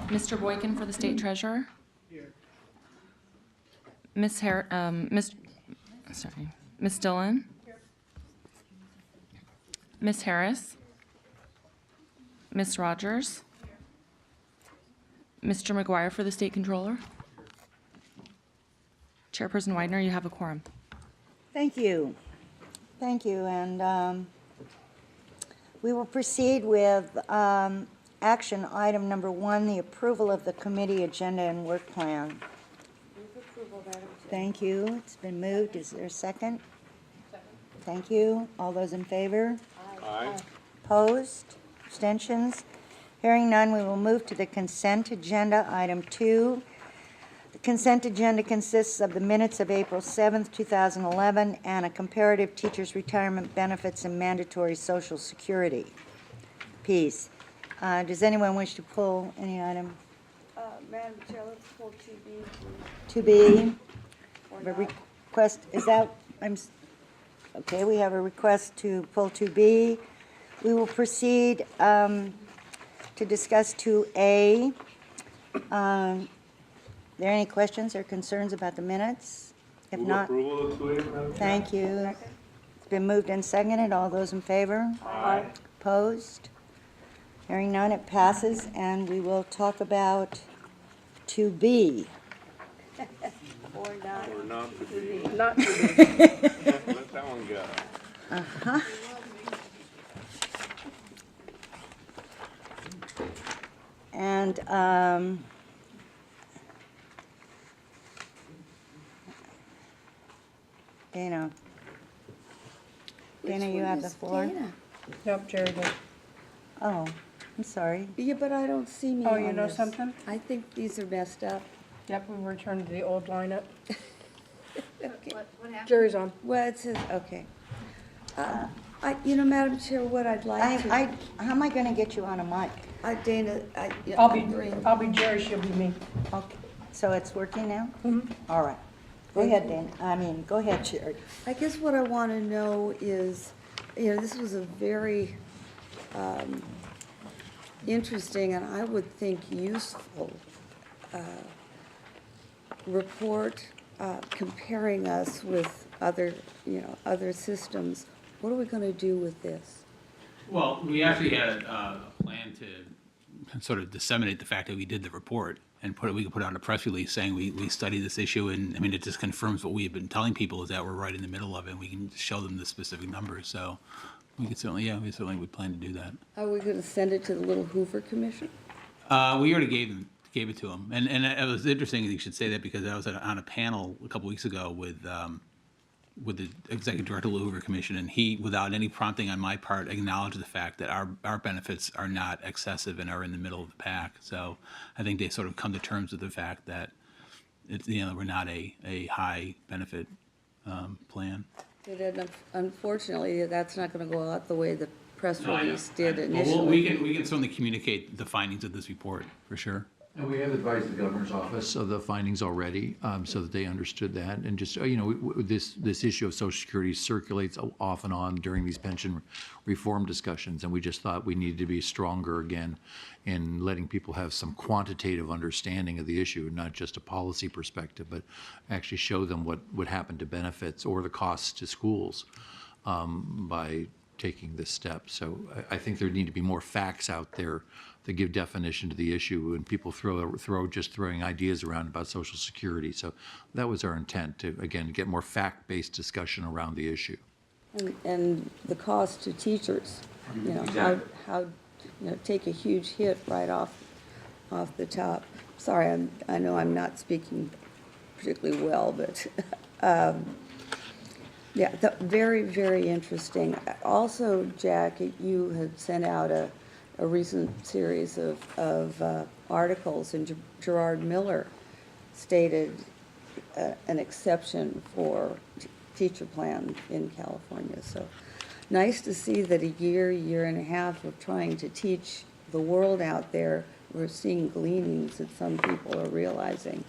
Mr. Boykin for the State Treasurer. Here. Ms. Dillon. Ms. Harris. Ms. Rogers. Mr. McGuire for the State Controller. Chairperson Widener, you have a quorum. Thank you. Thank you. And we will proceed with action item number 1, the approval of the committee agenda and work plan. Move approval, Madam Chair. Thank you. It's been moved. Is there a second? Second. Thank you. All those in favor? Aye. Opposed? Abstentions? Hearing none, we will move to the consent agenda, item 2. The consent agenda consists of the minutes of April 7th, 2011, and a comparative teachers' retirement benefits and mandatory Social Security piece. Does anyone wish to pull any item? Madam Chair, let's pull 2B. 2B? Or The not. request, is that, okay, we have a request to pull 2B. We will proceed to discuss 2A. Are there any questions or concerns about the minutes? If not, Approval of 2A, Madam Chair? thank you. It's been moved and seconded. All those in favor? Aye. Opposed? Hearing none, it passes, and we will talk about 2B. Or not. Or not to be. Not to be. Let that one go. Uh-huh. And Dana, you have the floor. Nope, Jerry did. Oh, I'm sorry. Yeah, but I don't see me Oh, on you know this. something? I think these are messed up. Yep, we returned to the old lineup. Okay. Jerry's on. Well, it says, okay. Madam Chair, what I'd like to. How am I going to get you on a mic? Dana, I'll be Jerry, she'll be me. Okay, so it's working now? Mhm. All right. Go ahead, Dana. Go ahead, Sherry. I guess what I want to know is, this was a very interesting and I would think useful report comparing us with other systems. What are we going to do with this? Well, we actually had a plan to sort of disseminate the fact that we did the report and we could put out a press release saying we studied this issue, and I mean, it just confirms what we have been telling people is that we're right in the middle of it, and we can show them the specific numbers. So we certainly would plan to do that. Are we going to send it to the Little Hoover Commission? We already gave it to them, and it was interesting that you should say that because I was on a panel a couple weeks ago with the executive director of the Hoover Commission, and he, without any prompting on my part, acknowledged the fact that our benefits are not excessive and are in the middle of the pack. So I think they sort of come to terms with the fact that we're not a high benefit plan. But unfortunately, that's not going to go out the way the press No, I know. release did Well, initially. we can certainly communicate the findings of this report for sure. And we have advised the governor's office of the findings already, so that they understood that. And just, this issue of Social Security circulates off and on during these pension reform discussions, and we just thought we needed to be stronger again in letting people have some quantitative understanding of the issue, not just a policy perspective, but actually show them what would happen to benefits or the costs to schools by taking this step. So I think there need to be more facts out there that give definition to the issue, and people throwing ideas around about Social Security. So that was our intent, to again get more fact-based discussion around the issue. And the cost to teachers, how take a huge hit right off the top. Sorry, I know I'm not speaking particularly well, but yeah, very, very interesting. Also, Jack, you had sent out a recent series of articles, and Gerard Miller stated an exception for teacher plan in California. So nice to see that a year and a half of trying to teach the world out there, we're seeing gleanings that some people are realizing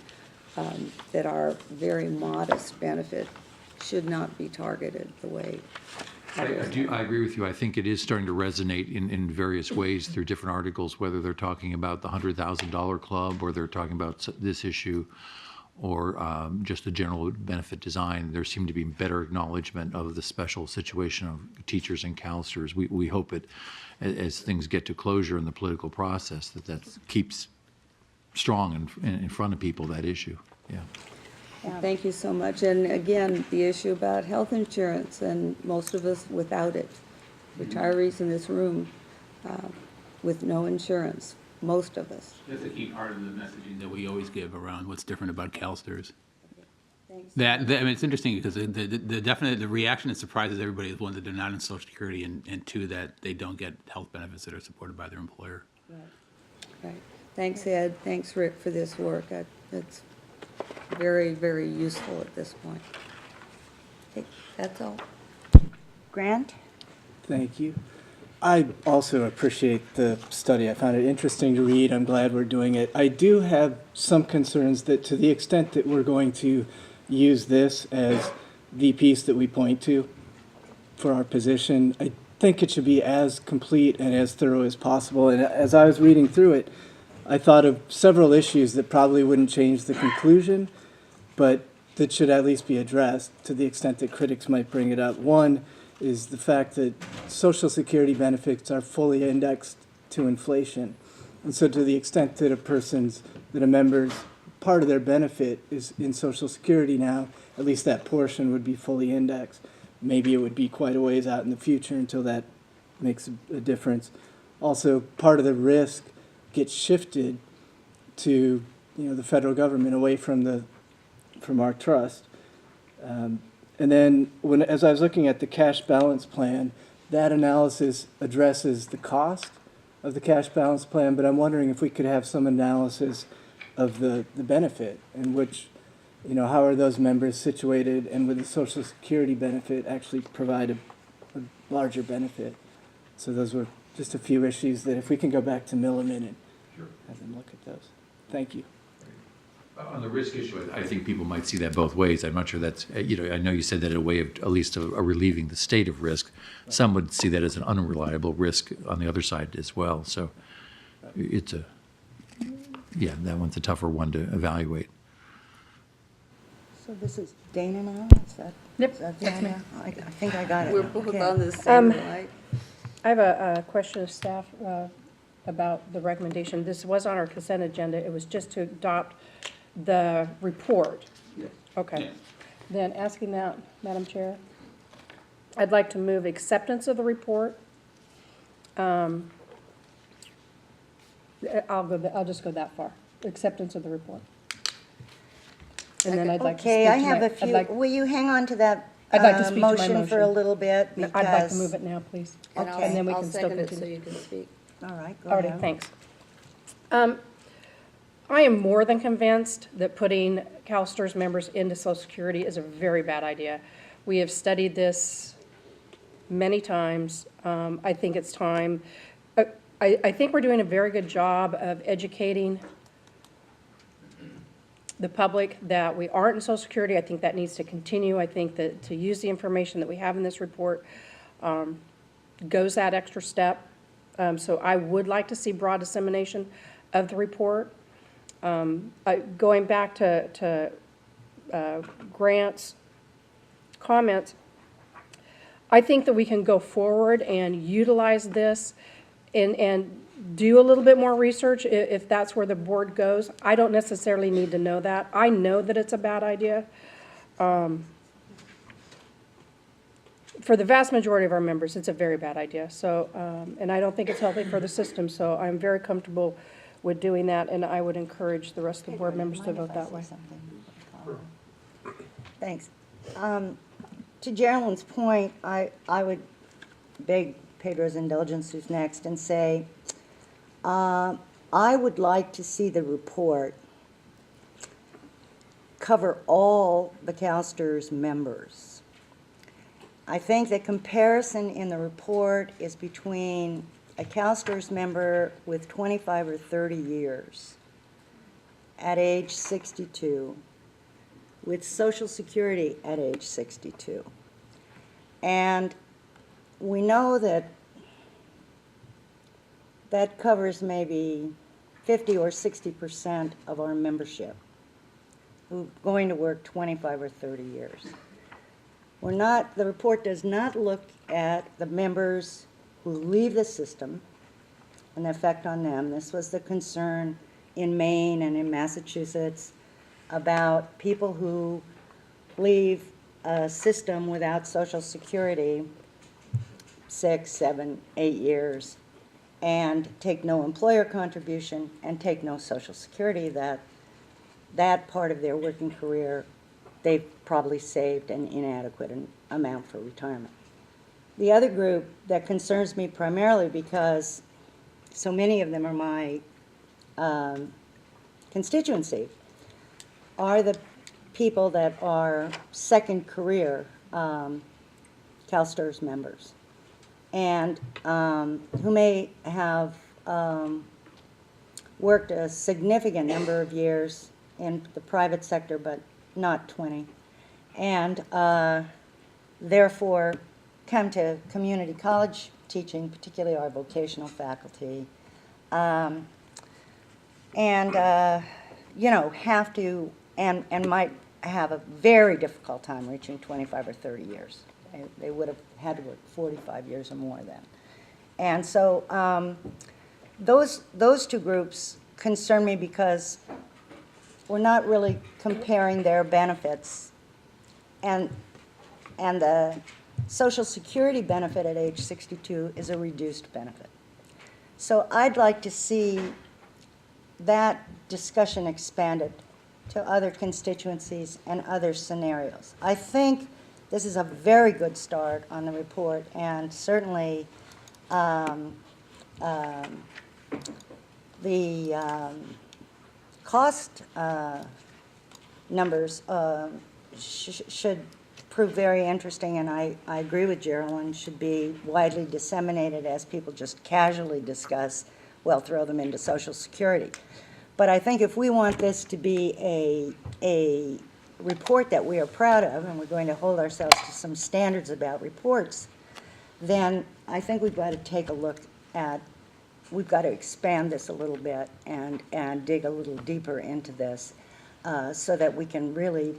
that our very modest benefit should not be targeted the way I agree with you. I think it is starting to resonate in various ways through different articles, whether they're talking about the $100,000 club or they're talking about this issue or just the general benefit design. There seemed to be better acknowledgement of the special situation of teachers and counselors. We hope it, as things get to closure in the political process, that keeps strong in front of people, that issue. Yeah. Thank you so much. And again, the issue about health insurance, and most of us without it. Retirees in this room with no insurance, most of us. That's a key part of the messaging that we always give around what's different about CalSTRS. Thanks. I mean, it's interesting because the reaction that surprises everybody is, one, that they're not in Social Security, and two, that they don't get health benefits that are supported by their employer. Right. Thanks, Ed. Thanks, Rick, for this work. It's very, very useful at this point. Okay, that's all. Grant? Thank you. I also appreciate the study. I found it interesting to read. I'm glad we're doing it. I do have some concerns that to the extent that we're going to use this as the piece that we point to for our position, I think it should be as complete and as thorough as possible. And as I was reading through it, I thought of several issues that probably wouldn't change the conclusion, but that should at least be addressed to the extent that critics might bring it up. One is the fact that Social Security benefits are fully indexed to inflation. And so to the extent that a member's part of their benefit is in Social Security now, at least that portion would be fully indexed. Maybe it would be quite a ways out in the future until that makes a difference. Also, part of the risk gets shifted to the federal government away from our trust. And then as I was looking at the cash balance plan, that analysis addresses the cost of the cash balance plan, but I'm wondering if we could have some analysis of the benefit and how are those members situated, and would the Social Security benefit actually provide a larger benefit? So those were just a few issues that if we can go back to Milliman and have them look at those. Thank you. On the risk issue, I think people might see that both ways. I'm not sure that's, I know you said that a way of at least relieving the state of risk. Some would see that as an unreliable risk on the other side as well. So it's that one's a tougher one to evaluate. So this is Dana now? Is that, Yep, is that that's me. Dana? I think I got it. We're now. both Okay. on the same line. I have a question of staff about the recommendation. This was on our consent agenda. It was just to adopt the report. Okay. Yeah. Then asking that, Madam Chair, I'd like to move acceptance of the report. I'll just go that far. Acceptance of the report. And then I'd like to speak Okay, to I have my- a few, I'd like- will you hang on to that I'd like to speak to my motion for a motion. little bit? No, I'd like to Because- move it now, please. Okay. And then we I'll can still second it so continue. you can speak. All right, go Already, ahead. thanks. I am more than convinced that putting CalSTRS members into Social Security is a very bad idea. We have studied this many times. I think it's time. I think we're doing a very good job of educating the public that we aren't in Social Security. I think that needs to continue. I think that to use the information that we have in this report goes that extra step. So I would like to see broad dissemination of the report. Going back to Grant's comments, I think that we can go forward and utilize this and do a little bit more research if that's where the board goes. I don't necessarily need to know that. I know that it's a bad idea. For the vast majority of our members, it's a very bad idea. So, and I don't think it's healthy for the system, so I'm very comfortable with doing that, and I would encourage the rest of the board members to vote that way. Thanks. To Geraldine's point, I would beg Pedro's indulgence, who's next, and say, I would like to see the report cover all the CalSTRS members. I think the comparison in the report is between a CalSTRS member with 25 or 30 years at age 62 with Social Security at age 62. And we know that that covers maybe 50 or 60% of our membership who's going to work 25 or 30 years. The report does not look at the members who leave the system and the effect on them. This was the concern in Maine and in Massachusetts about people who leave a system without Social Security 6, 7, 8 years and take no employer contribution and take no Social Security, that part of their working career, they've probably saved an inadequate amount for retirement. The other group that concerns me primarily because so many of them are my constituency are the people that are second career CalSTRS members and who may have worked a significant number of years in the private sector, but not 20, and therefore come to community college teaching, particularly our vocational faculty, and have to, and might have a very difficult time reaching 25 or 30 years. They would have had to work 45 years or more then. And so those two groups concern me because we're not really comparing their benefits, and the Social Security benefit at age 62 is a reduced benefit. So I'd like to see that discussion expanded to other constituencies and other scenarios. I think this is a very good start on the report, and certainly the cost numbers should prove very interesting, and I agree with Geraldine, should be widely disseminated as people just casually discuss, well, throw them into Social Security. But I think if we want this to be a report that we are proud of, and we're going to hold ourselves to some standards about reports, then I think we've got to take a look at, we've got to expand this a little bit and dig a little deeper into this so that we can really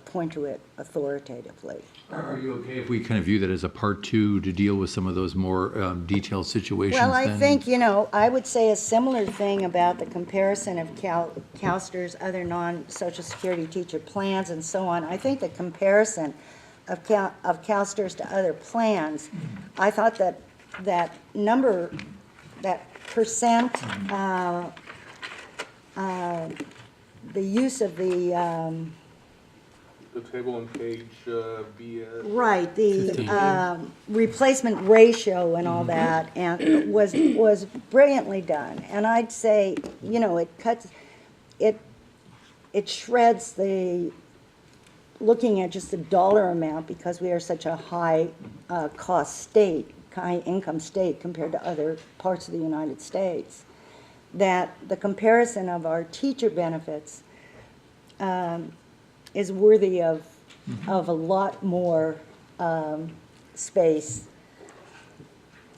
point to it authoritatively. Are you okay if we kind of view that as a part two to deal with some of those more detailed situations Well, I then? think, I would say a similar thing about the comparison of CalSTRS, other non-Social Security teacher plans and so on. I think the comparison of CalSTRS to other plans, I thought that number, that percent, the use of the table on page BS. right, the replacement ratio and all that, and was brilliantly done. And I'd say, it shreds the looking at just the dollar amount, because we are such a high cost state, high income state compared to other parts of the United States, that the comparison of our teacher benefits is worthy of a lot more space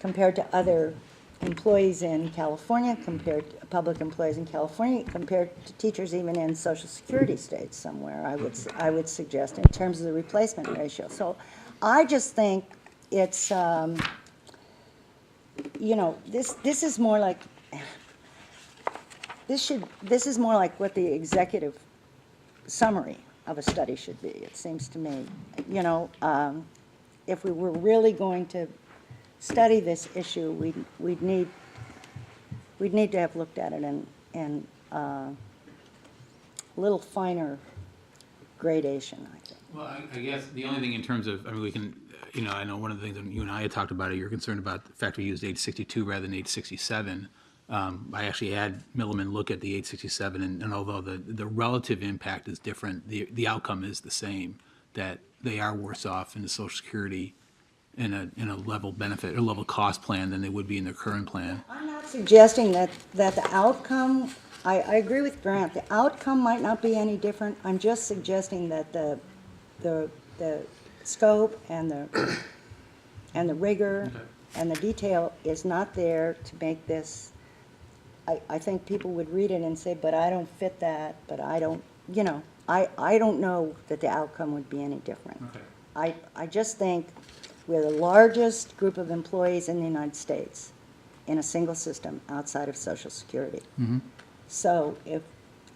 compared to other employees in California, compared to public employees in California, compared to teachers even in Social Security states somewhere, I would suggest, in terms of the replacement ratio. So I just think it's, this is more like, this is more like what the executive summary of a study should be, it seems to me. If we were really going to study this issue, we'd need to have looked at it in a little finer gradation, I think. Well, I guess the only thing in terms of, we can, I know one of the things that you and I had talked about, you're concerned about the fact we used age 62 rather than age 67. I actually had Milliman look at the age 67, and although the relative impact is different, the outcome is the same, that they are worse off in the Social Security in a level benefit or level cost plan than they would be in their current plan. I'm not suggesting that the outcome, I agree with Grant, the outcome might not be any different. I'm just suggesting that the scope and and the rigor and the detail is not there to make this, I think people would read it and say, but I don't fit that, but I don't, you know, I don't know that the outcome would be any different. I just think we're the largest group of employees in the United States in a single system outside of Social Security. So if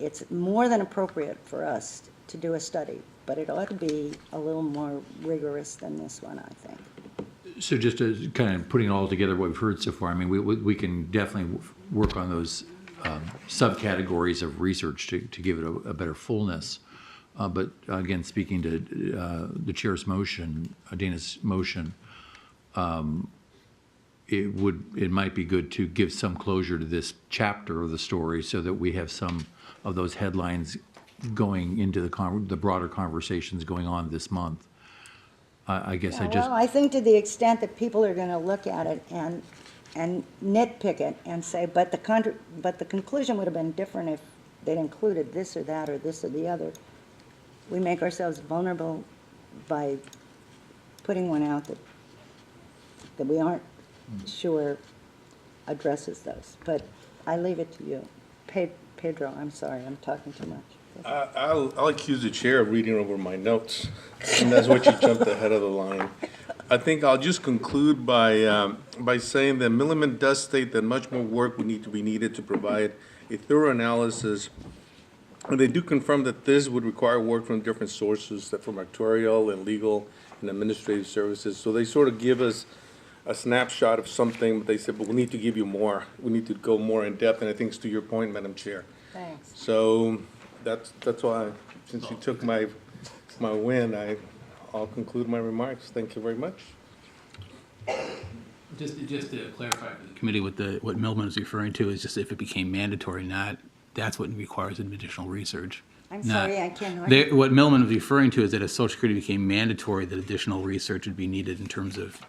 it's more than appropriate for us to do a study, but it ought to be a little more rigorous than this one, I think. So just to kind of putting it all together, what we've heard so far, I mean, we can definitely work on those subcategories of research to give it a better fullness. But again, speaking to the chair's motion, Dana's motion, it might be good to give some closure to this chapter of the story so that we have some of those headlines going into the broader conversations going on this month. I guess I just. Well, I think to the extent that people are going to look at it and nitpick it and say, but the conclusion would have been different if they'd included this or that or this or the other. We make ourselves vulnerable by putting one out that we aren't sure addresses those. But I leave it to you. Pedro, I'm sorry, I'm talking too much. I'll accuse the chair of reading over my notes, and that's what you jumped ahead of the line. I think I'll just conclude by saying that Milliman does state that much more work would need to be needed to provide a thorough analysis. And they do confirm that this would require work from different sources, that from actuarial and legal and administrative services. So they sort of give us a snapshot of something, but they said, but we need to give you more. We need to go more in depth, and I think it's to your point, Madam Chair. Thanks. So that's why, since you took my win, I'll conclude my remarks. Thank you very much. Just to clarify for the committee, what Millman is referring to is just if it became mandatory, that's what requires additional research. I'm sorry, I can't hear you. What Millman was referring to is that if Social Security became mandatory, that additional research would be needed in terms of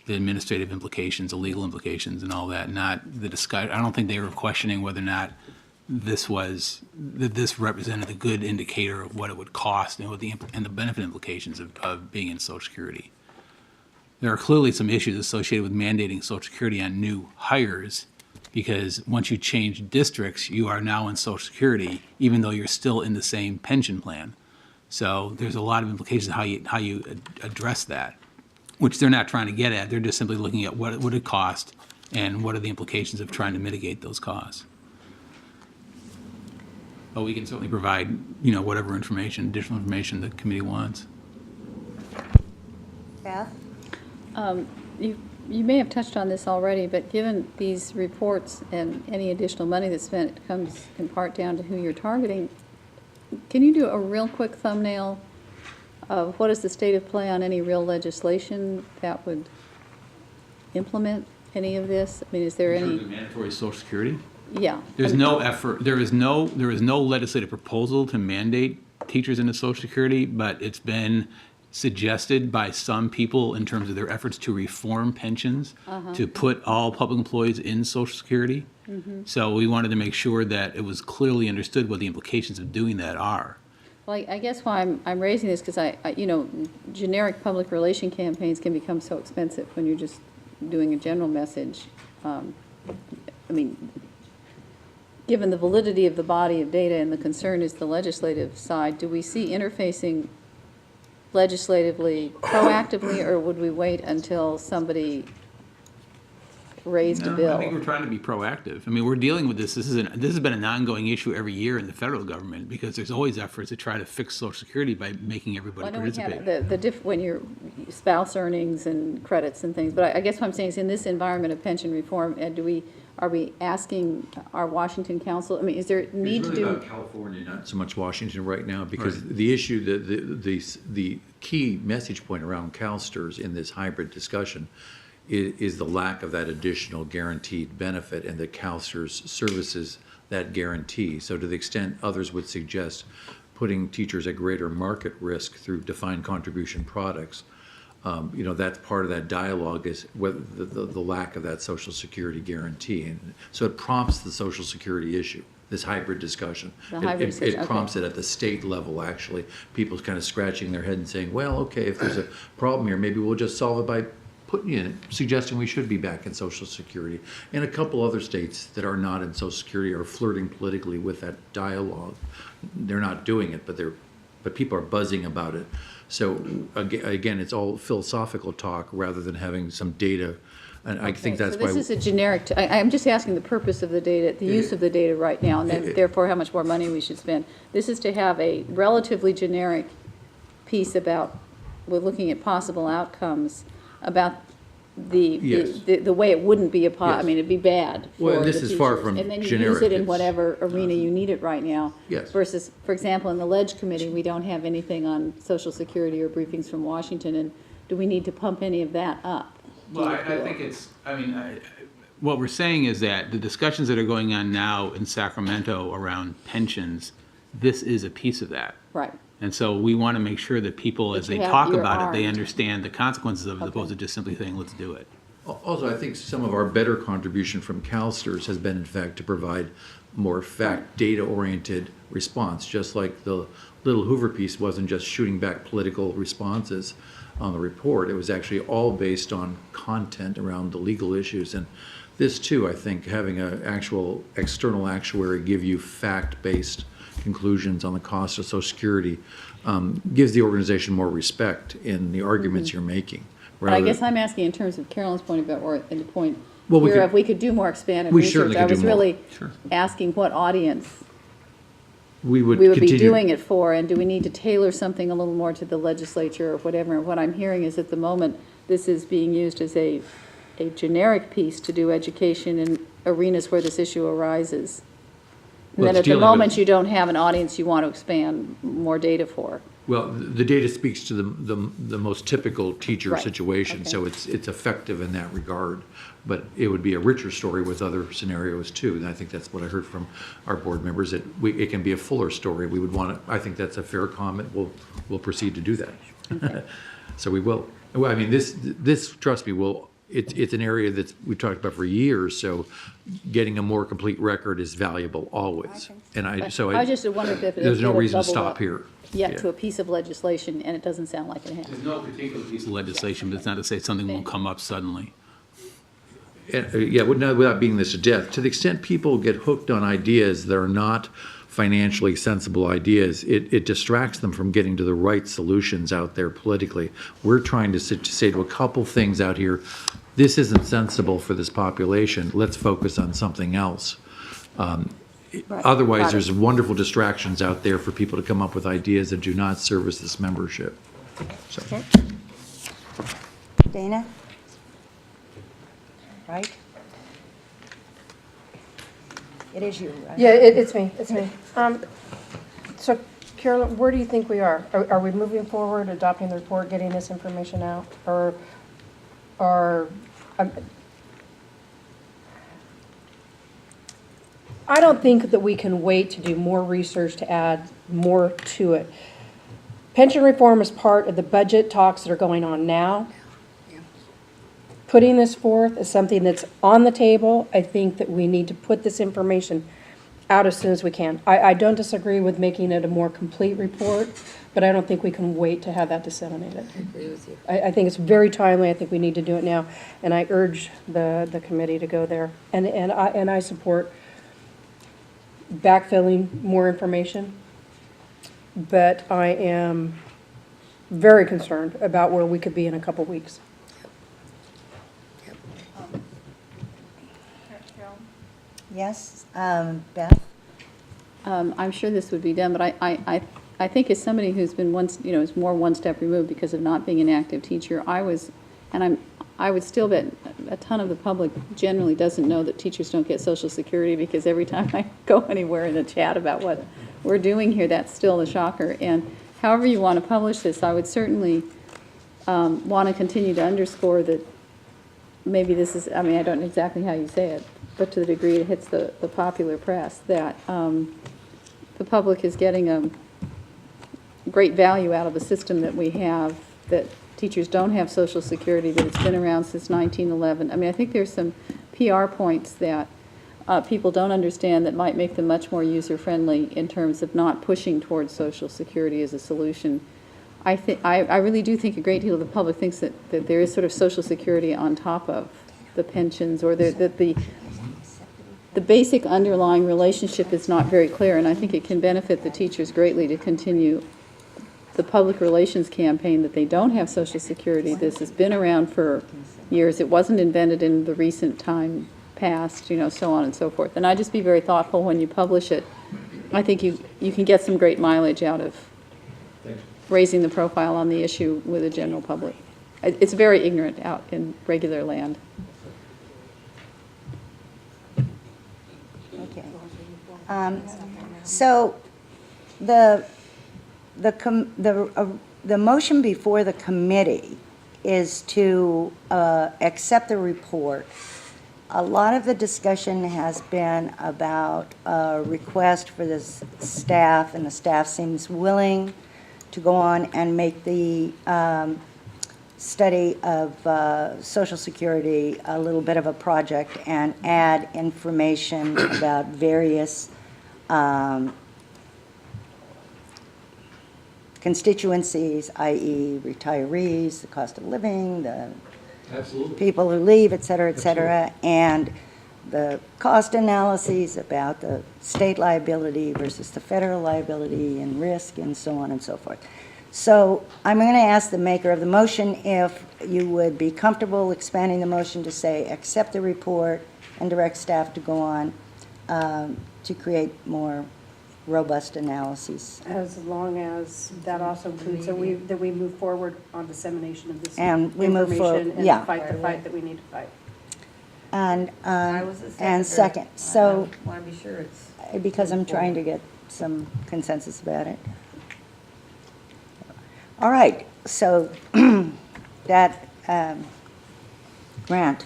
the administrative implications, the legal implications, and all that. Not the discussion. I don't think they were questioning whether or not this represented a good indicator of what it would cost and what the benefit implications of being in Social Security. There are clearly some issues associated with mandating Social Security on new hires, because once you change districts, you are now in Social Security, even though you're still in the same pension plan. So there's a lot of implications how you address that, which they're not trying to get at. They're just simply looking at what it would cost and what are the implications of trying to mitigate those costs. But we can certainly provide, whatever information, additional information the committee wants. Beth? You may have touched on this already, but given these reports and any additional money that's spent, it comes in part down to who you're targeting. Can you do a real quick thumbnail of what is the state of play on any real legislation that would implement any of this? I mean, is there any? Mandatory Social Security? Yeah. There's no effort, there is no legislative proposal to mandate teachers into Social Security, but it's been suggested by some people in terms of their efforts to reform pensions, to put all public employees in Social Security. So we wanted to make sure that it was clearly understood what the implications of doing that are. Well, I guess why I'm raising this, because generic public relation campaigns can become so expensive when you're just doing a general message. Given the validity of the body of data and the concern is the legislative side, do we see interfacing legislatively proactively, or would we wait until somebody raised a bill? I think we're trying to be proactive. I mean, we're dealing with this. This has been an ongoing issue every year in the federal government, because there's always efforts to try to fix Social Security by making everybody participate. When your spouse earnings and credits and things, but I guess what I'm saying is, in this environment of pension reform, are we asking our Washington council? I mean, is there need to do? It's really about California, not so much Washington right now, because the issue, the key message point around CalSTRS in this hybrid discussion is the lack of that additional guaranteed benefit, and that CalSTRS services that guarantee. So to the extent others would suggest putting teachers at greater market risk through defined contribution products, that's part of that dialogue, is whether the lack of that Social Security guarantee. And so it prompts the Social Security issue, this hybrid discussion. It prompts it at the state level, actually. People kind of scratching their head and saying, well, okay, if there's a problem here, maybe we'll just solve it by suggesting we should be back in Social Security. And a couple other states that are not in Social Security are flirting politically with that dialogue. They're not doing it, but people are buzzing about it. So again, it's all philosophical talk rather than having some data. And I think that's So why. this is a generic, I'm just asking the purpose of the data, the use of the data right now, and then therefore how much more money we should spend. This is to have a relatively generic piece about, we're looking at possible outcomes, about Yes. the way it wouldn't be I Yes. mean, it'd be bad for Well, the this is far teachers. from And then you use generic. it in It's- whatever arena you need it right now. Yes. Versus, for example, in the Ledge Committee, we don't have anything on Social Security or briefings from Washington, and do we need to pump any of that up? do Well, you I feel? think it's, what we're saying is that the discussions that are going on now in Sacramento around pensions, this is a piece of that. Right. And so we want to make sure that people, as That you they have- talk you're about it, they armed. understand the consequences of it, as Okay. opposed to just simply saying, let's do it. Also, I think some of our better contribution from CalSTRS has been, in fact, to provide more data-oriented response, just like the Little Hoover piece wasn't just shooting back political responses on the report. It was actually all based on content around the legal issues. And this, too, I think, having an actual external actuary give you fact-based conclusions on the cost of Social Security gives the organization more respect in the arguments you're making. But I guess I'm asking in terms of Carolyn's point about, or in the point Well, we here could- of we could do more expanded We research. certainly I could do was more. really Sure. asking what audience we would we would be continue. doing it for, and do we need to tailor something a little more to the legislature or whatever? And what I'm hearing is at the moment, this is being used as a generic piece to do education in arenas where this issue arises. And Well, then it's at the dealing moment, with- you don't have an audience you want to expand more data for. Well, the data speaks to the most typical teacher Right, situation, okay. so it's effective in that regard. But it would be a richer story with other scenarios too, and I think that's what I heard from our board members, that it can be a fuller story. We would want to, I think that's a fair comment. We'll proceed to do that. So we will. Well, I mean, this, trust me, it's an area that we've talked about for years, so getting a more complete record is valuable always. And I just wondered if it there's no had reason to bubbled stop up here. yet Yeah. to a piece of legislation, and it doesn't sound like it has. There's no particular piece of legislation, but it's not to say something won't come up suddenly. Yeah, without beating this to death, to the extent people get hooked on ideas that are not financially sensible ideas, it distracts them from getting to the right solutions out there politically. We're trying to say to a couple things out here, this isn't sensible for this population, let's focus on something else. Right. Otherwise, Got it. there's wonderful distractions out there for people to come up with ideas that do not service this membership. So. Dana? Right? It is you, right? Yeah, it's me. So Carolyn, where do you think we are? Are we moving forward, adopting the report, getting this information out? I don't think that we can wait to do more research to add more to it. Pension reform is part of the budget talks that are going on now. Putting this forth is something that's on the table. I think that we need to put this information out as soon as we can. I don't disagree with making it a more complete report, but I don't think we can wait to have that disseminated. I agree with you. I think it's very timely. I think we need to do it now, and I urge the committee to go there. And I support backfilling more information, but I am very concerned about where we could be in a couple weeks. Yes, Beth? I'm sure this would be done, but I think as somebody who's been is more one step removed because of not being an active teacher, I would still bet a ton of the public generally doesn't know that teachers don't get Social Security, because every time I go anywhere in the chat about what we're doing here, that's still the shocker. And however you want to publish this, I would certainly want to continue to underscore that maybe this is, I mean, I don't know exactly how you say it, but to the degree it hits the popular press, that the public is getting a great value out of a system that we have, that teachers don't have Social Security, that it's been around since 1911. I mean, I think there's some PR points that people don't understand that might make them much more user-friendly in terms of not pushing towards Social Security as a solution. I really do think a great deal of the public thinks that there is sort of Social Security on top of the pensions, or that the basic underlying relationship is not very clear, and I think it can benefit the teachers greatly to continue the public relations campaign that they don't have Social Security. This has been around for years. It wasn't invented in the recent time past, so on and so forth. And I just be very thoughtful when you publish it. I think you can get some great mileage out of raising the profile on the issue with the general public. It's very ignorant out in regular land. Okay. So the motion before the committee is to accept the report. A lot of the discussion has been about a request for the staff, and the staff seems willing to go on and make the study of Social Security a little bit of a project and add information about various constituencies, i.e. retirees, the cost of living, the people who leave, et cetera, and the cost analyses about the state liability versus the federal liability and risk and so on and so forth. So I'm going to ask the maker of the motion if you would be comfortable expanding the motion to say accept the report and direct staff to go on to create more robust analyses. As long as that also includes that we move forward on dissemination of this And we move information forward, yeah. and fight the fight that we need to fight. And was a and seconder. second, so I want to be sure it's. because I'm trying to get some consensus about it. All right, so that grant.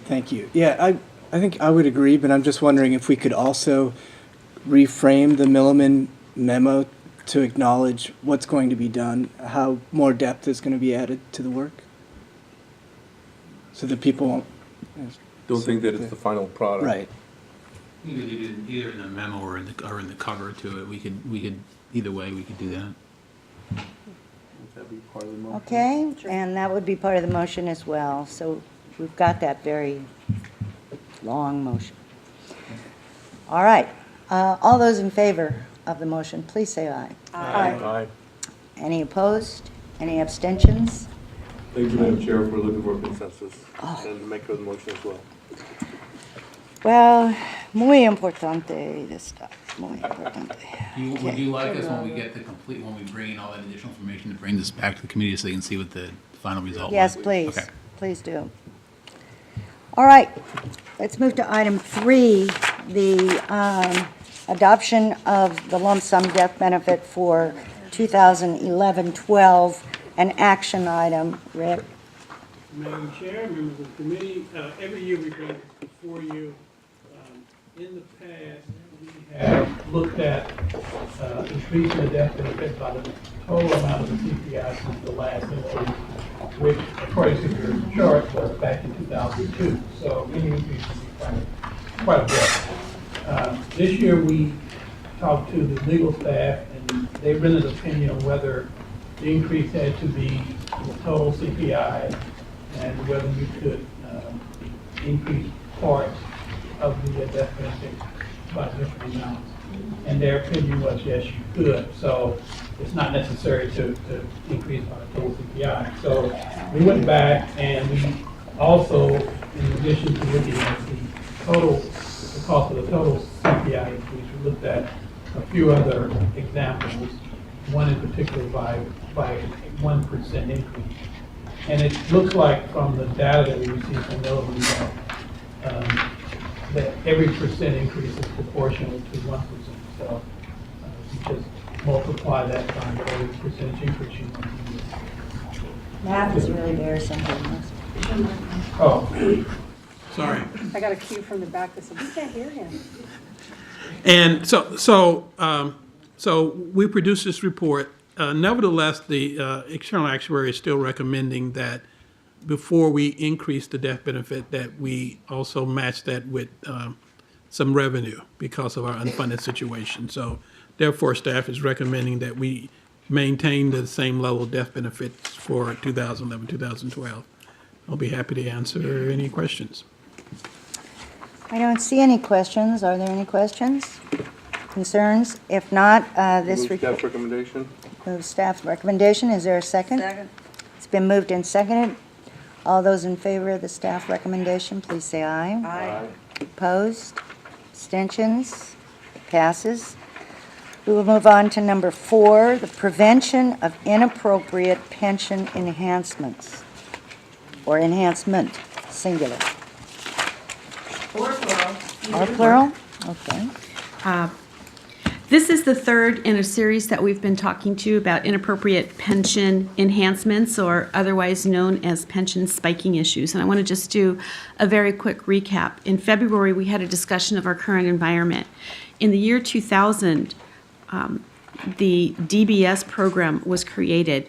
Thank you. Yeah, I think I would agree, but I'm just wondering if we could also reframe the Milliman memo to acknowledge what's going to be done, how more depth is going to be added to the work, so that people won't. Don't think that it's the final product. Right. Either in the memo or in the cover to it, we could either way we could do that. That'd be part of the motion. Okay, and that would be part of the motion as well. So we've got that very long motion. All right, all those in favor of the motion, please say aye. Aye. Any opposed? Any abstentions? Thank you, Madam Chair, for looking for a consensus and the maker of the motion as well. Well, muy importante this stuff, muy importante. Would you like us when we bring in all that additional information to bring this back to the committee so they can see what the final result was? Yes, please. Okay. Please do. All right, let's move to item 3, the adoption of the lump sum death benefit for 2011-12, an action item. Rick? Madam Chair, members of the committee, every year we bring before you. In the past, we have looked at increasing the death benefit by the total amount of the CPI since the last increase, which, according to your chart, was back in 2002. So any increase would be quite a bit. This year, we talked to the legal staff, and they rendered an opinion on whether the increase had to be the total CPI and whether you could increase parts of the death benefit by different amounts. And their opinion was, yes, you could. So it's not necessary to increase by the total CPI. So we went back and we also, in addition to looking at the cost of the total CPI increase, we looked at a few other examples, one in particular by 1% increase. And it looks like from the data that we received from Milliman that every percent increase is proportional to 1%. So you just multiply that times every percentage increase you want to do. Math is really very simple. Oh, sorry. I got a cue from the back that said, we can't hear him. And so we produced this report. Nevertheless, the external actuary is still recommending that before we increase the death benefit, that we also match that with some revenue because of our unfunded situation. So therefore, staff is recommending that we maintain the same level of death benefits for 2011, 2012. I'll be happy to answer any questions. I don't see any questions. Are there any questions, concerns? If not, Move staff recommendation. move staff recommendation. Is there a second? Second. It's been moved and seconded. All those in favor of the staff recommendation, please say aye. Aye. Opposed? Abstentions? Passes. We will move on to number 4, the prevention of inappropriate pension enhancements, or enhancement, singular. Or plural. Or plural? Okay. This is the third in a series that we've been talking to you about inappropriate pension enhancements, or otherwise known as pension spiking issues. And I want to just do a very quick recap. In February, we had a discussion of our current environment. In the year 2000, the DBS program was created,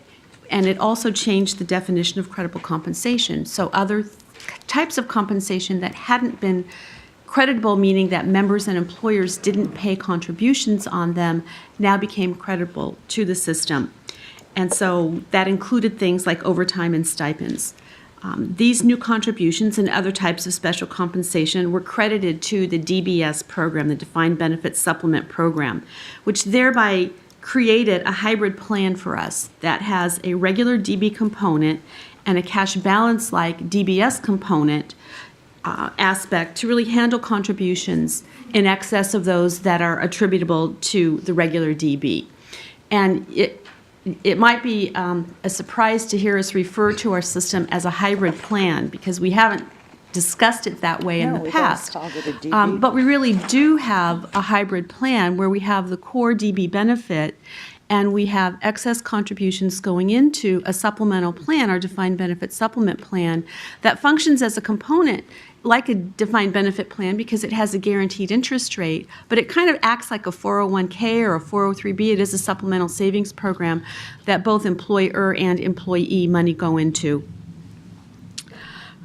and it also changed the definition of credible compensation. So other types of compensation that hadn't been creditable, meaning that members and employers didn't pay contributions on them, now became creditable to the system. And so that included things like overtime and stipends. These new contributions and other types of special compensation were credited to the DBS program, the Defined Benefit Supplement Program, which thereby created a hybrid plan for us that has a regular DB component and a cash balance-like DBS component aspect to really handle contributions in excess of those that are attributable to the regular DB. And it might be a surprise to hear us refer to our system as a hybrid plan, because we haven't discussed it that way in No, the we've past. always called it a DB. But we really do have a hybrid plan where we have the core DB benefit and we have excess contributions going into a supplemental plan, our defined benefit supplement plan, that functions as a component like a defined benefit plan because it has a guaranteed interest rate, but it kind of acts like a 401k or a 403b. It is a supplemental savings program that both employer and employee money go into.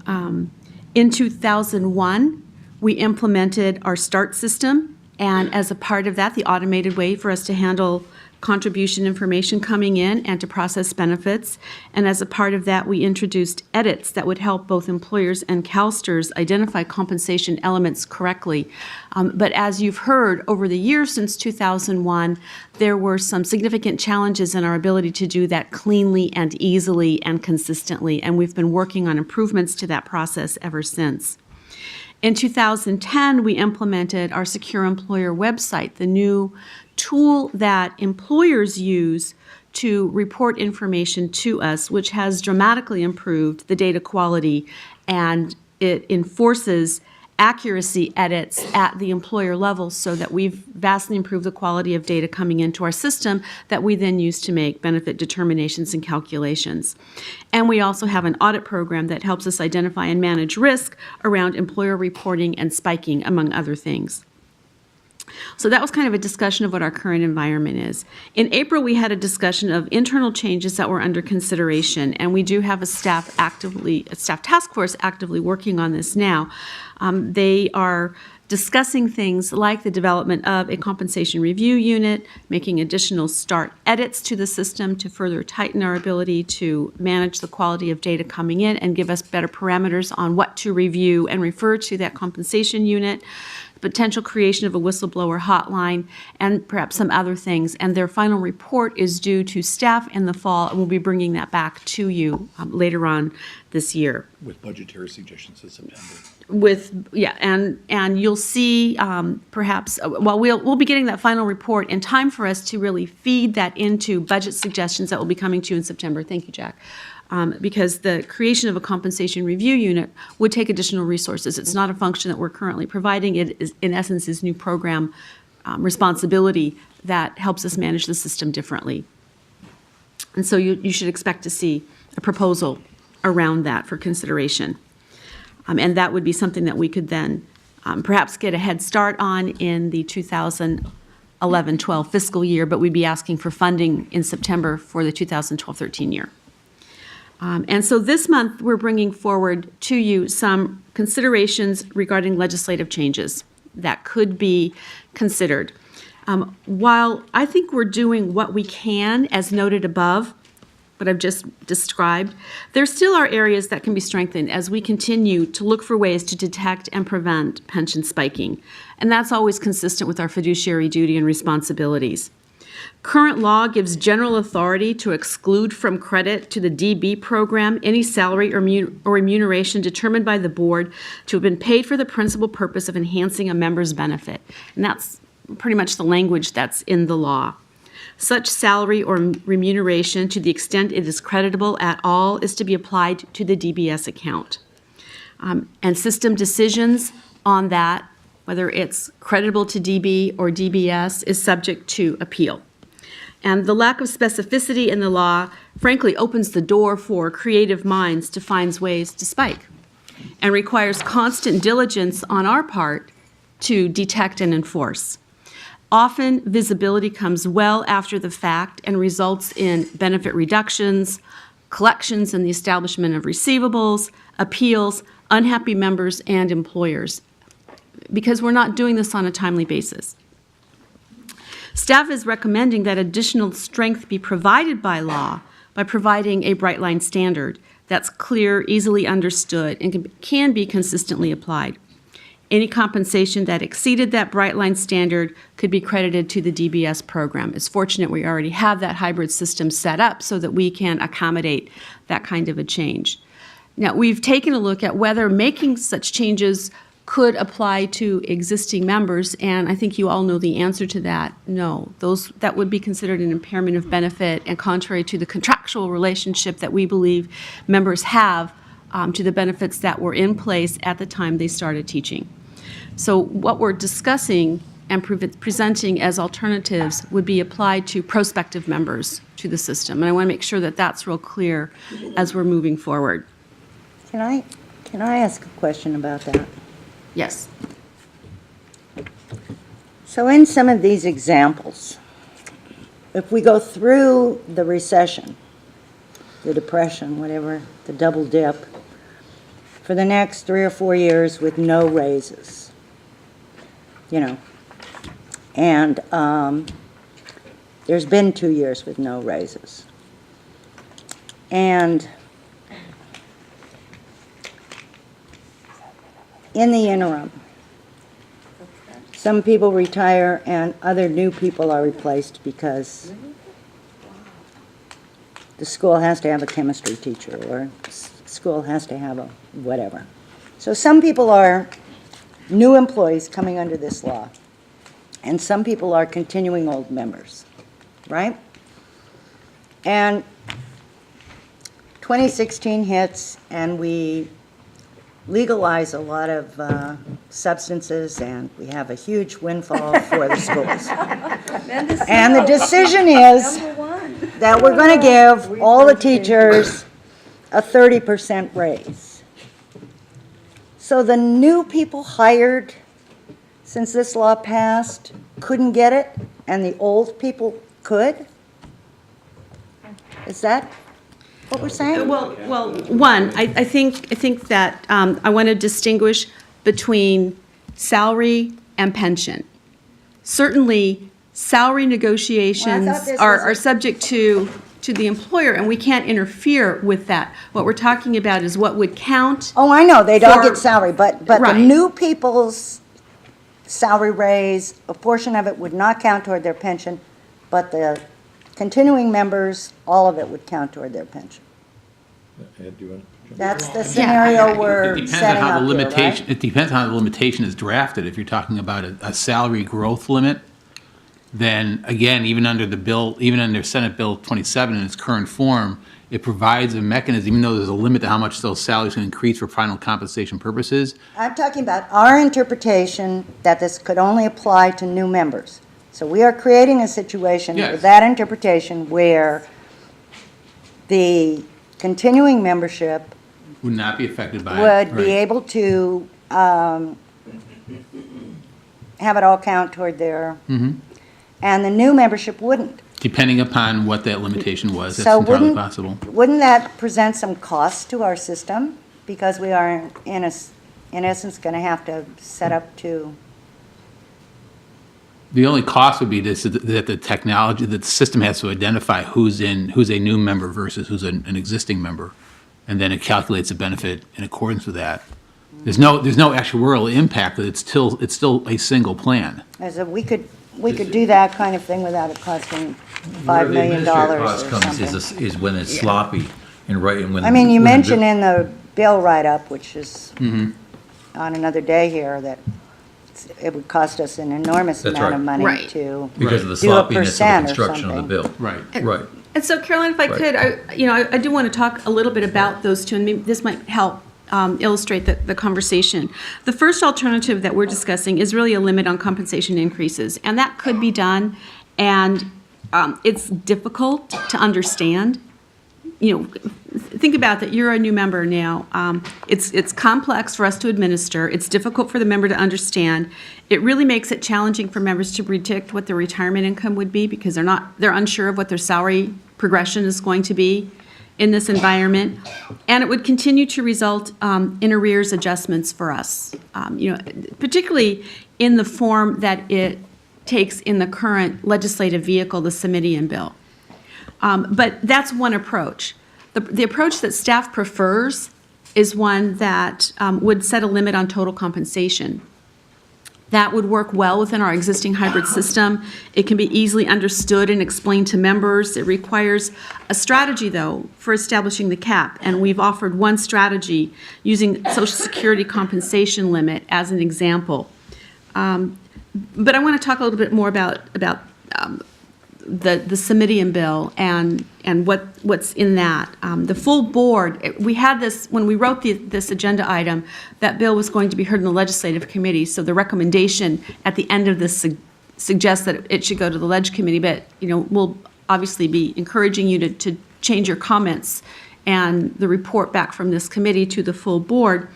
In 2001, we implemented our START system, and as a part of that, the automated way for us to handle contribution information coming in and to process benefits. And as a part of that, we introduced edits that would help both employers and CalSTRS identify compensation elements correctly. But as you've heard, over the years since 2001, there were some significant challenges in our ability to do that cleanly and easily and consistently, and we've been working on improvements to that process ever since. In 2010, we implemented our Secure Employer website, the new tool that employers use to report information to us, which has dramatically improved the data quality, and it enforces accuracy edits at the employer level so that we've vastly improved the quality of data coming into our system that we then use to make benefit determinations and calculations. And we also have an audit program that helps us identify and manage risk around employer reporting and spiking, among other things. So that was kind of a discussion of what our current environment is. In April, we had a discussion of internal changes that were under consideration, and we do have a staff task force actively working on this now. They are discussing things like the development of a compensation review unit, making additional START edits to the system to further tighten our ability to manage the quality of data coming in and give us better parameters on what to review and refer to that compensation unit, potential creation of a whistleblower hotline, and perhaps some other things. And their final report is due to staff in the fall, and we'll be bringing that back to you later on this year. With budgetary suggestions in September. And you'll see perhaps, we'll be getting that final report in time for us to really feed that into budget suggestions that will be coming to you in September. Thank you, Jack. Because the creation of a compensation review unit would take additional resources. It's not a function that we're currently providing. It is, in essence, is new program responsibility that helps us manage the system differently. And so you should expect to see a proposal around that for consideration. And that would be something that we could then perhaps get a head start on in the 2011-12 fiscal year, but we'd be asking for funding in September for the 2012-13 year. And so this month, we're bringing forward to you some considerations regarding legislative changes that could be considered. While I think we're doing what we can, as noted above, what I've just described, there still are areas that can be strengthened as we continue to look for ways to detect and prevent pension spiking. And that's always consistent with our fiduciary duty and responsibilities. Current law gives general authority to exclude from credit to the DB program any salary or remuneration determined by the board to have been paid for the principal purpose of enhancing a member's benefit. And that's pretty much the language that's in the law. Such salary or remuneration, to the extent it is creditable at all, is to be applied to the DBS account. And system decisions on that, whether it's creditable to DB or DBS, is subject to appeal. And the lack of specificity in the law, frankly, opens the door for creative minds to find ways to spike and requires constant diligence on our part to detect and enforce. Often, visibility comes well after the fact and results in benefit reductions, collections and the establishment of receivables, appeals, unhappy members, and employers, because we're not doing this on a timely basis. Staff is recommending that additional strength be provided by law by providing a bright line standard that's clear, easily understood, and can be consistently applied. Any compensation that exceeded that bright line standard could be credited to the DBS program. It's fortunate we already have that hybrid system set up so that we can accommodate that kind of a change. Now, we've taken a look at whether making such changes could apply to existing members, and I think you all know the answer to that. No, that would be considered an impairment of benefit and contrary to the contractual relationship that we believe members have to the benefits that were in place at the time they started teaching. So what we're discussing and presenting as alternatives would be applied to prospective members to the system. And I want to make sure that that's real clear as we're moving forward. Can I ask a question about that? Yes. So in some of these examples, if we go through the recession, the depression, whatever, the double dip, for the next 3 or 4 years with no raises, and there's been 2 years with no raises. And in the interim, some people retire and other new people are replaced because the school has to have a chemistry teacher or school has to have a whatever. So some people are new employees coming under this law, and some people are continuing old members, right? And 2016 hits, and we legalize a lot of substances, and we have a huge windfall for the schools. And the decision is that we're going to give all the teachers a 30% raise. So the new people hired since this law passed couldn't get it, and the old people could? Is that what we're saying? Well, one, I think that I want to distinguish between salary and pension. Certainly, salary negotiations are subject to the employer, and we can't interfere with that. What we're talking about is what would count. Oh, I know, they'd all for- get salary, but the Right. new people's salary raise, a portion of it would not count toward their pension, but the continuing members, all of it would count toward their pension. Ed, do you want to? That's the scenario we're It depends on setting how up the here, limitation, right? it depends on how the limitation is drafted. If you're talking about a salary growth limit, then again, even under the bill, even under Senate Bill 27 in its current form, it provides a mechanism, even though there's a limit to how much those salaries can increase for final compensation purposes. I'm talking about our interpretation that this could only apply to new members. So we are creating a situation Yes. with that interpretation where the continuing membership Would not be affected by it. would be Right. able to have it all count toward their, and the new membership wouldn't. Depending upon what that limitation was, that's So entirely possible. wouldn't that present some costs to our system? Because we are, in essence, going to have to set up to The only cost would be this, that the technology, that the system has to identify who's a new member versus who's an existing member. And then it calculates a benefit in accordance with that. There's no actuarial impact, but it's still a single plan. As a, we could do that kind of thing without it costing $5 million or something. Is when it's sloppy and right, and when. I mean, you when the mentioned bill- in the bill write-up, which is on another day here, that it would cost us an enormous That's amount of right. money Right. to Because of the do a sloppiness of the percent or construction of the something. bill. Right. Right. And so Caroline, if I Right. could, I do want to talk a little bit about those two, and maybe this might help illustrate the conversation. The first alternative that we're discussing is really a limit on compensation increases, and that could be done, and it's difficult to understand. Think about that, you're a new member now. It's complex for us to administer. It's difficult for the member to understand. It really makes it challenging for members to predict what their retirement income would be because they're unsure of what their salary progression is going to be in this environment. And it would continue to result in arrears adjustments for us, particularly in the form that it takes in the current legislative vehicle, the Summidian bill. But that's one approach. The approach that staff prefers is one that would set a limit on total compensation. That would work well within our existing hybrid system. It can be easily understood and explained to members. It requires a strategy, though, for establishing the cap, and we've offered one strategy using Social Security compensation limit as an example. But I want to talk a little bit more about the Summidian bill and what's in that. The full board, we had this, when we wrote this agenda item, that bill was going to be heard in the legislative committee, so the recommendation at the end of this suggests that it should go to the leg committee, but, we'll obviously be encouraging you to change your comments and the report back from this committee to the full board.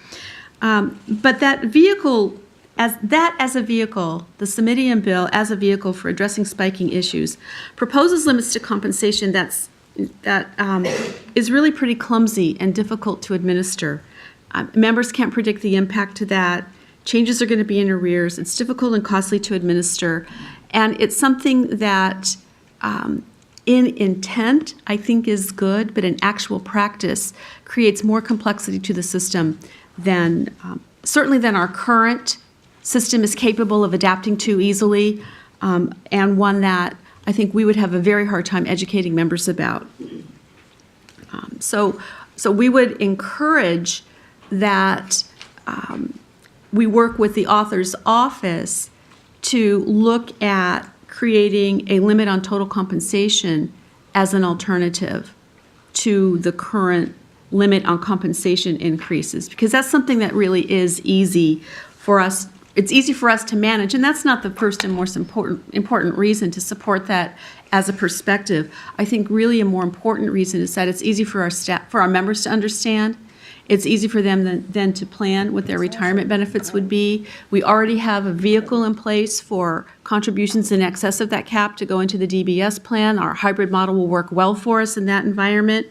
But that vehicle, as a vehicle, the Summidian bill as a vehicle for addressing spiking issues, proposes limits to compensation that is really pretty clumsy and difficult to administer. Members can't predict the impact to that. Changes are going to be in arrears. It's difficult and costly to administer. And it's something that, in intent, I think is good, but in actual practice creates more complexity to the system than, certainly than our current system is capable of adapting to easily, and one that I think we would have a very hard time educating members about. So we would encourage that we work with the author's office to look at creating a limit on total compensation as an alternative to the current limit on compensation increases, because that's something that really is easy for us. It's easy for us to manage, and that's not the first and most important reason to support that as a perspective. I think really a more important reason is that it's easy for our staff, for our members to understand. It's easy for them then to plan what their retirement benefits would be. We already have a vehicle in place for contributions in excess of that cap to go into the DBS plan. Our hybrid model will work well for us in that environment.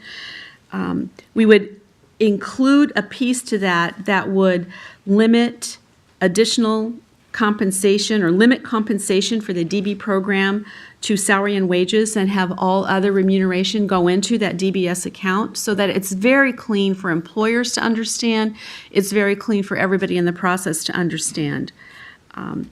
We would include a piece to that would limit additional compensation or limit compensation for the DB program to salary and wages and have all other remuneration go into that DBS account so that it's very clean for employers to understand. It's very clean for everybody in the process to understand. And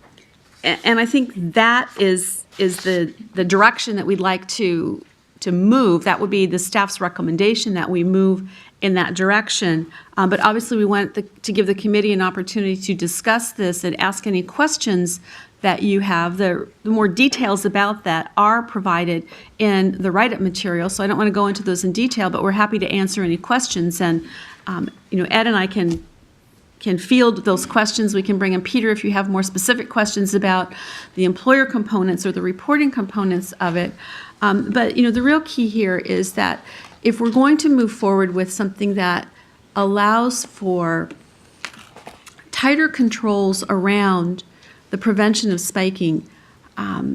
I think that is the direction that we'd like to move. That would be the staff's recommendation, that we move in that direction. But obviously, we want to give the committee an opportunity to discuss this and ask any questions that you have. The more details about that are provided in the write-up material, so I don't want to go into those in detail, but we're happy to answer any questions. And, Ed and I can field those questions. We can bring in Peter if you have more specific questions about the employer components or the reporting components of it. But, the real key here is that if we're going to move forward with something that allows for tighter controls around the prevention of spiking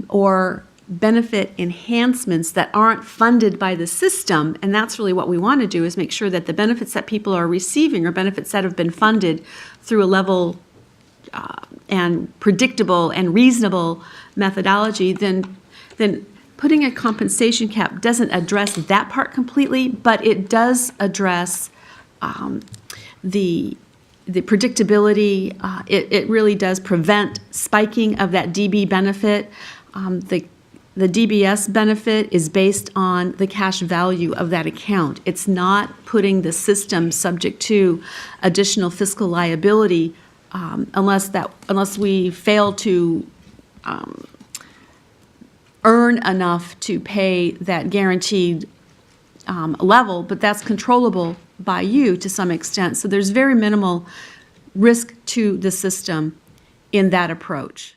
or benefit enhancements that aren't funded by the system, and that's really what we want to do, is make sure that the benefits that people are receiving are benefits that have been funded through a level and predictable and reasonable methodology, then putting a compensation cap doesn't address that part completely, but it does address the predictability. It really does prevent spiking of that DB benefit. The DBS benefit is based on the cash value of that account. It's not putting the system subject to additional fiscal liability unless we fail to earn enough to pay that guaranteed level, but that's controllable by you to some extent. So there's very minimal risk to the system in that approach.